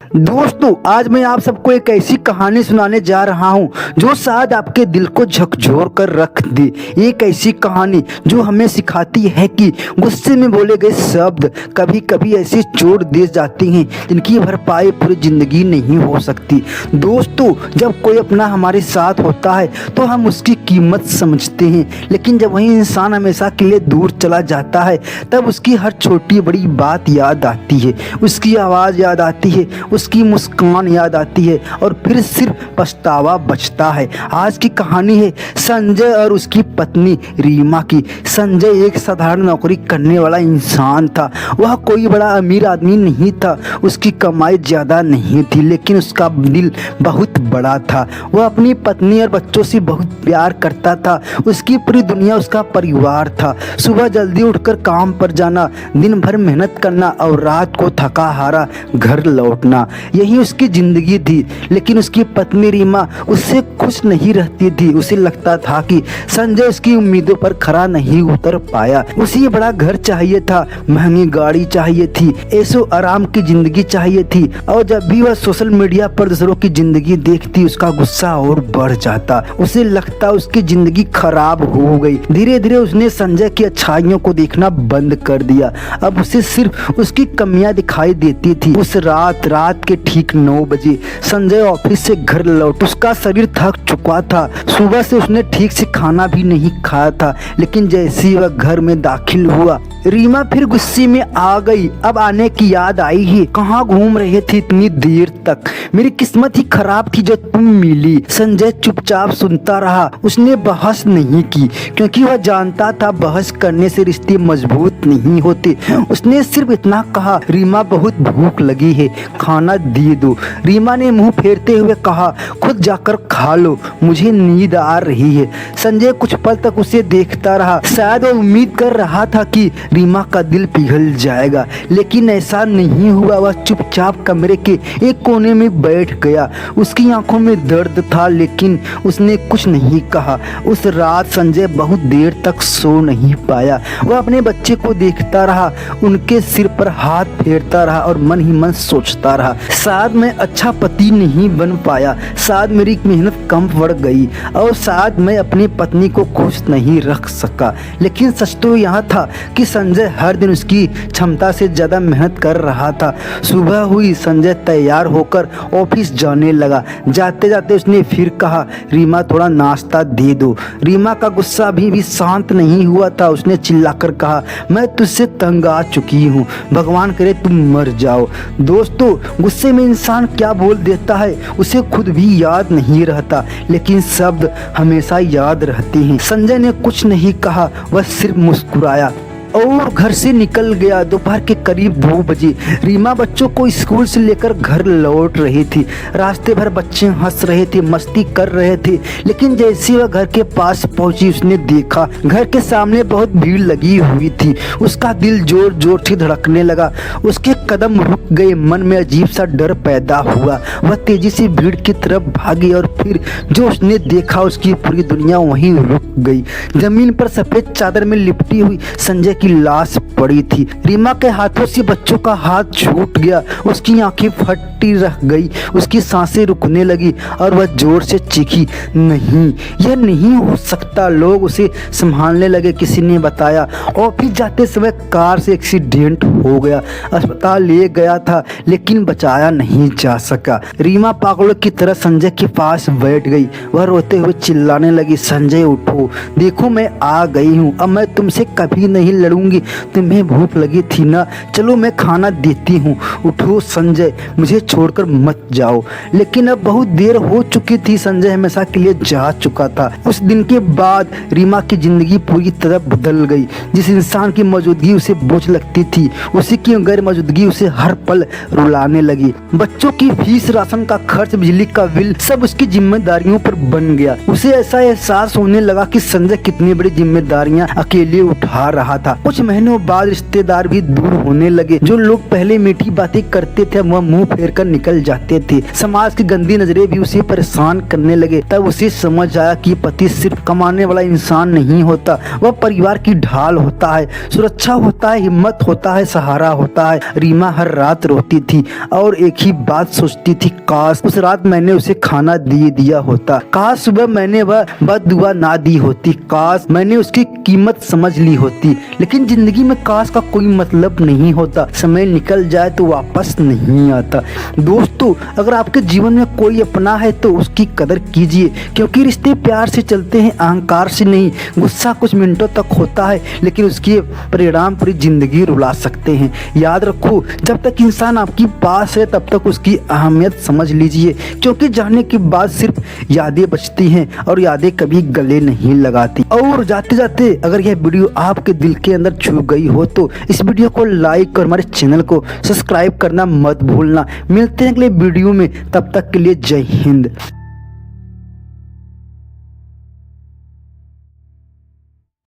दोस्तों, आज मैं आप सबको एक ऐसी कहानी सुनाने जा रहा हूं जो शायद आपके दिल को झकझोर कर रख दे। एक ऐसी कहानी जो हमें सिखाती है कि गुस्से में बोले गए शब्द कभी कभी ऐसे चोट दे जाते हैं जिनकी भरपाई पूरी जिंदगी नहीं हो सकती। दोस्तों, जब कोई अपना हमारे साथ होता है तो हम उसकी कीमत समझते हैं, लेकिन जब वही इंसान हमेशा के लिए दूर चला जाता है तब उसकी हर छोटी बड़ी बात याद आती है, उसकी आवाज़ याद आती है, उसकी मुस्कान याद आती है और फिर सिर्फ पछतावा बचता है। आज की कहानी है संजय और उसकी पत्नी रीमा की। संजय एक साधारण नौकरी करने वाला इंसान था। वह कोई बड़ा अमीर आदमी नहीं था, उसकी कमाई ज़्यादा नहीं थी, लेकिन उसका दिल बहुत बड़ा था। वह अपनी पत्नी और बच्चों से बहुत प्यार करता था। उसकी पूरी दुनिया उसका परिवार था। सुबह जल्दी उठकर काम पर जाना, दिन भर मेहनत करना और रात को थका हारा घर लौटना, यही उसकी जिंदगी थी। लेकिन उसकी पत्नी रीमा उससे खुश नहीं रहती थी। उसे लगता था कि संजय उसकी उम्मीदों पर खरा नहीं उतर पाया। उसे बड़ा घर चाहिए था, महंगी गाड़ी चाहिए थी, ऐसो आराम की जिंदगी चाहिए थी, और जब भी वह सोशल मीडिया पर दूसरों की जिंदगी देखती उसका गुस्सा और बढ़ जाता। उसे लगता उसकी जिंदगी खराब हो गई। धीरे धीरे उसने संजय की अच्छाइयों को देखना बंद कर दिया। अब उसे सिर्फ उसकी कमियां दिखाई देती थी। उस रात के ठीक 9 बजे संजय ऑफिस से घर लौट। उसका शरीर थक चुका था। सुबह से उसने ठीक से खाना भी नहीं खाया था, लेकिन जैसे ही वह घर में दाखिल हुआ रीमा फिर गुस्से में आ गई। अब आने की याद आई है। कहाँ घूम रहे थे इतनी देर तक? मेरी किस्मत ही खराब थी जो तुम मिली। संजय चुपचाप सुनता रहा। उसने बहस नहीं की, क्योंकि वह जानता था बहस करने से रिश्ते मजबूत नहीं होते। उसने सिर्फ इतना कहा, रीमा बहुत भूख लगी है, खाना दे दो। रीमा ने मुंह फेरते हुए कहा, खुद जाकर खा लो, मुझे नींद आ रही है। संजय कुछ पल तक उसे देखता रहा। शायद वो उम्मीद कर रहा था कि रीमा का दिल पिघल जाएगा, लेकिन ऐसा नहीं हुआ। वह चुपचाप कमरे के एक कोने में बैठ गया। उसकी आंखों में दर्द था, लेकिन उसने कुछ नहीं कहा। उस रात संजय बहुत देर तक सो नहीं पाया। वह अपने बच्चे को देखता रहा, उनके सिर पर हाथ फेरता रहा और मन ही मन सोचता रहा, शायद मैं अच्छा पति नहीं बन पाया, शायद मेरी मेहनत कम पड़ गई, और शायद मैं अपनी पत्नी को खुश नहीं रख सका। लेकिन सच तो यह था कि संजय हर दिन उसकी क्षमता से ज्यादा मेहनत कर रहा था। सुबह हुई, संजय तैयार होकर ऑफिस जाने लगा। जाते जाते उसने फिर कहा, रीमा थोड़ा नाश्ता दे दो। रीमा का गुस्सा अभी भी शांत नहीं हुआ था। उसने चिल्लाकर कहा, मैं तुझसे तंग आ चुकी हूँ, भगवान करे तुम मर जाओ। दोस्तों, गुस्से में इंसान क्या बोल देता है उसे खुद भी याद नहीं रहता, लेकिन शब्द हमेशा याद रहते हैं। संजय ने कुछ नहीं कहा, वह सिर्फ मुस्कुराया और घर से निकल गया। दोपहर के करीब 2 बजे रीमा बच्चों को स्कूल से लेकर घर लौट रही थी। रास्ते भर बच्चे हंस रहे थे, मस्ती कर रहे थे, लेकिन जैसे वह घर के पास पहुंची उसने देखा घर के सामने बहुत भीड़ लगी हुई थी। उसका दिल जोर जोर से धड़कने लगा। उसके कदम रुक गए, मन में अजीब सा डर पैदा हुआ। वह तेजी से भीड़ की तरफ भागी और फिर जो उसने देखा उसकी पूरी दुनिया वहीं रुक गई। जमीन पर सफेद चादर में लिपटी हुई संजय की लाश पड़ी थी। रीमा के हाथों से बच्चों का हाथ छूट गया। उसकी आंखें फटी रह गई, उसकी सांसें रुकने लगी और वह जोर से चीखी, नहीं, यह नहीं हो सकता। लोग उसे संभालने लगे। किसी ने बताया ऑफिस जाते समय कार से एक्सीडेंट हो गया, अस्पताल ले गया था, लेकिन बचाया नहीं जा सका। रीमा पागलों की तरह संजय के पास बैठ गई। वह रोते हुए चिल्लाने लगी, संजय उठो, देखो मैं आ गई हूँ, अब मैं तुमसे कभी नहीं लड़ूंगी। तुम्हें भूख लगी थी ना, चलो मैं खाना देती हूँ। उठो संजय, मुझे छोड़कर मत जाओ। लेकिन अब बहुत देर हो चुकी थी। संजय हमेशा के लिए जा चुका था। उस दिन के बाद रीमा की जिंदगी पूरी तरह बदल गई। जिस इंसान की मौजूदगी उसे बोझ लगती थी, उसी की गैर मौजूदगी उसे हर पल रुलाने लगी। बच्चों की फीस, राशन का खर्च, बिजली का बिल, सब उसकी जिम्मेदारियों पर बन गया। उसे ऐसा एहसास होने लगा कि संजय कितनी बड़ी जिम्मेदारियां अकेले उठा रहा था। कुछ महीनों बाद रिश्तेदार भी दूर होने लगे। जो लोग पहले मीठी बातें करते थे वह मुंह फेर कर निकल जाते थे। समाज की गंदी नजरें भी उसे परेशान करने लगे। तब उसे समझ आया कि पति सिर्फ कमाने वाला इंसान नहीं होता, वह परिवार की ढाल होता है, सुरक्षा होता है, हिम्मत होता है, सहारा होता है। रीमा हर रात रोती थी और एक ही बात सोचती थी, काश उस रात मैंने उसे खाना दे दिया होता, काश सुबह मैंने वह बददुआ ना दी होती, काश मैंने उसकी कीमत समझ ली होती। लेकिन जिंदगी में काश का कोई मतलब नहीं होता, समय निकल जाए तो वापस नहीं आता। दोस्तों, अगर आपके जीवन में कोई अपना है तो उसकी कदर कीजिए, क्योंकि रिश्ते प्यार से चलते हैं, अहंकार से नहीं। गुस्सा कुछ मिनटों तक होता है लेकिन उसके परिणाम पूरी जिंदगी रुला सकते हैं। याद रखो, जब तक इंसान आपके पास है तब तक उसकी अहमियत समझ लीजिए, क्योंकि जाने के बाद सिर्फ यादें बचती हैं और यादें कभी गले नहीं लगाती। और जाते जाते अगर यह वीडियो आपके दिल के अंदर छू गई हो तो इस वीडियो को लाइक और हमारे चैनल को सब्सक्राइब करना मत भूलना। मिलते हैं अगले वीडियो में, तब तक के लिए जय हिंद।